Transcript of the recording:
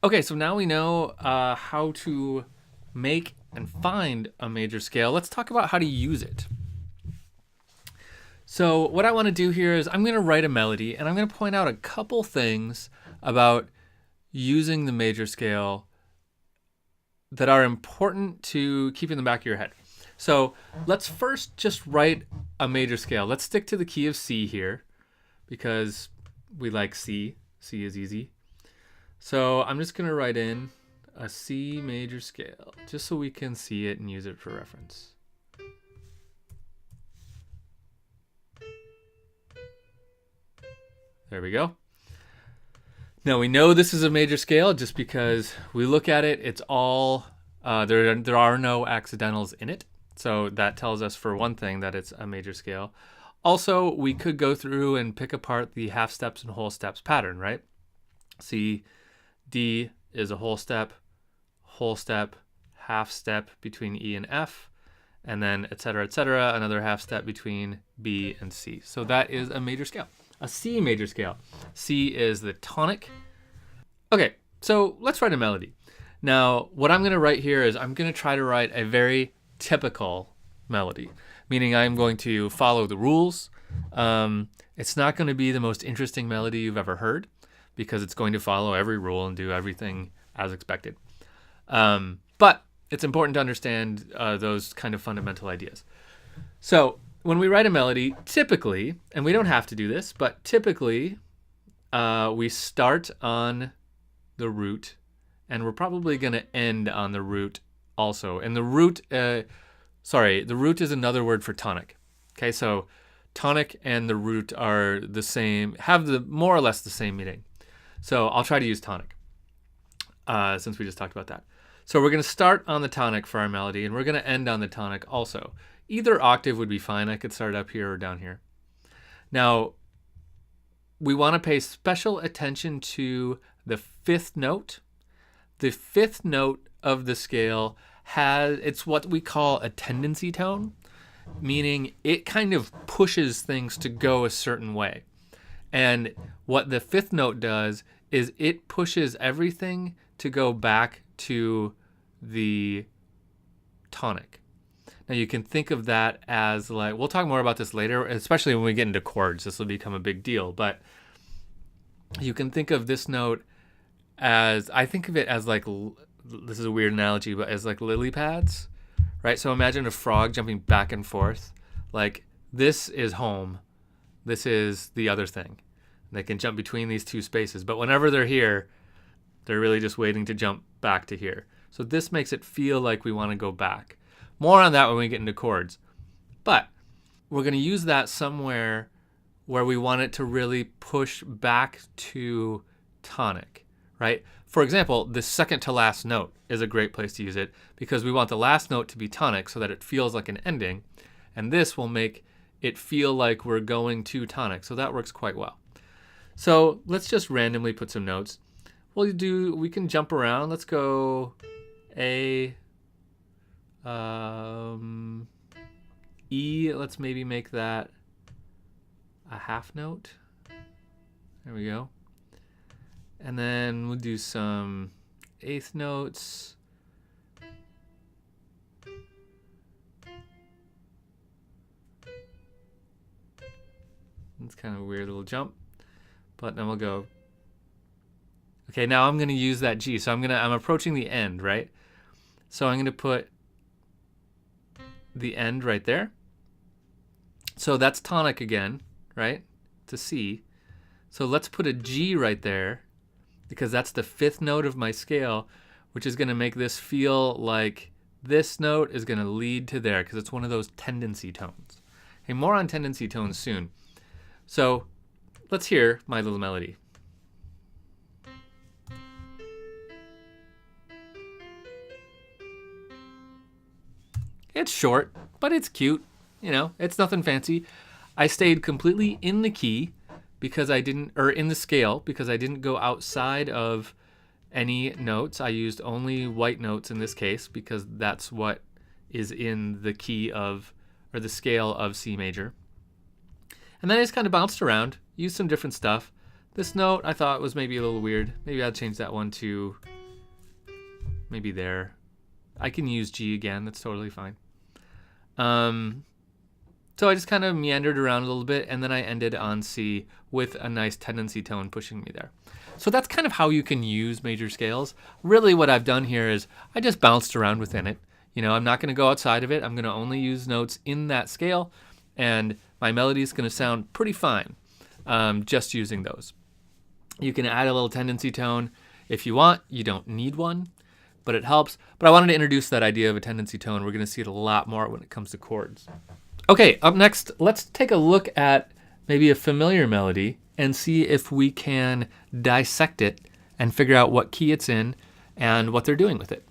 Okay, so now we know how to make and find a major scale. Let's talk about how to use it. So what I want to do here is I'm going to write a melody, and I'm going to point out a couple things about using the major scale that are important to keep in the back of your head. So let's first just write a major scale. Let's stick to the key of C here because we like C. C is easy. So I'm just going to write in a C major scale just so we can see it and use it for reference. There we go. Now we know this is a major scale just because we look at it. It's all, there are no accidentals in it. So that tells us for one thing that it's a major scale. Also, we could go through and pick apart the half steps and whole steps pattern, right? See, D is a whole step, half step between E and F, and then et cetera, another half step between B and C. So that is a major scale, a C major scale. C is the tonic. Okay, so let's write a melody. Now, what I'm going to write here is I'm going to try to write a very typical melody, meaning I'm going to follow the rules. It's not going to be the most interesting melody you've ever heard because it's going to follow every rule and do everything as expected. But it's important to understand those kind of fundamental ideas. So when we write a melody, typically, and we don't have to do this, but typically we start on the root, and we're probably going to end on the root also. And the root, the root is another word for tonic. Okay, so tonic and the root are the same, have the more or less the same meaning. So I'll try to use tonic since we just talked about that. So we're going to start on the tonic for our melody, and we're going to end on the tonic also. Either octave would be fine. I could start up here or down here. Now, we want to pay special attention to the fifth note. The fifth note of the scale it's what we call a tendency tone, meaning it kind of pushes things to go a certain way. And what the fifth note does is it pushes everything to go back to the tonic. Now you can think of that as like, we'll talk more about this later, especially when we get into chords. This will become a big deal, but you can think of this note as, I think of it as like, this is a weird analogy, but as like lily pads, right? So imagine a frog jumping back and forth. Like this is home. This is the other thing. They can jump between these two spaces, but whenever they're here, they're really just waiting to jump back to here. So this makes it feel like we want to go back. More on that when we get into chords. But we're going to use that somewhere where we want it to really push back to tonic, right? For example, the second to last note is a great place to use it because we want the last note to be tonic so that it feels like an ending. And this will make it feel like we're going to tonic. So that works quite well. So let's just randomly put some notes. We can jump around. Let's go A, E. Let's maybe make that a half note. There we go. And then we'll do some eighth notes. It's kind of a weird little jump. But then we'll go. Okay, now I'm going to use that G. So I'm approaching the end, right? So I'm going to put the end right there. So that's tonic again, right? To C. So let's put a G right there because that's the fifth note of my scale, which is going to make this feel like this note is going to lead to there because it's one of those tendency tones. Okay, more on tendency tones soon. So let's hear my little melody. It's short, but it's cute. You know, it's nothing fancy. I stayed completely in the key because in the scale because I didn't go outside of any notes. I used only white notes in this case because that's what is in the key of, or the scale of C major. And then I just kind of bounced around, used some different stuff. This note I thought was maybe a little weird. Maybe I'll change that one to maybe there. I can use G again, that's totally fine. So I just kind of meandered around a little bit, and then I ended on C with a nice tendency tone pushing me there. So that's kind of how you can use major scales. Really what I've done here is I just bounced around within it. I'm not going to go outside of it. I'm going to only use notes in that scale, and my melody is going to sound pretty fine just using those. You can add a little tendency tone if you want. You don't need one, but it helps. But I wanted to introduce that idea of a tendency tone. We're going to see it a lot more when it comes to chords. Okay, up next, let's take a look at maybe a familiar melody and see if we can dissect it and figure out what key it's in and what they're doing with it.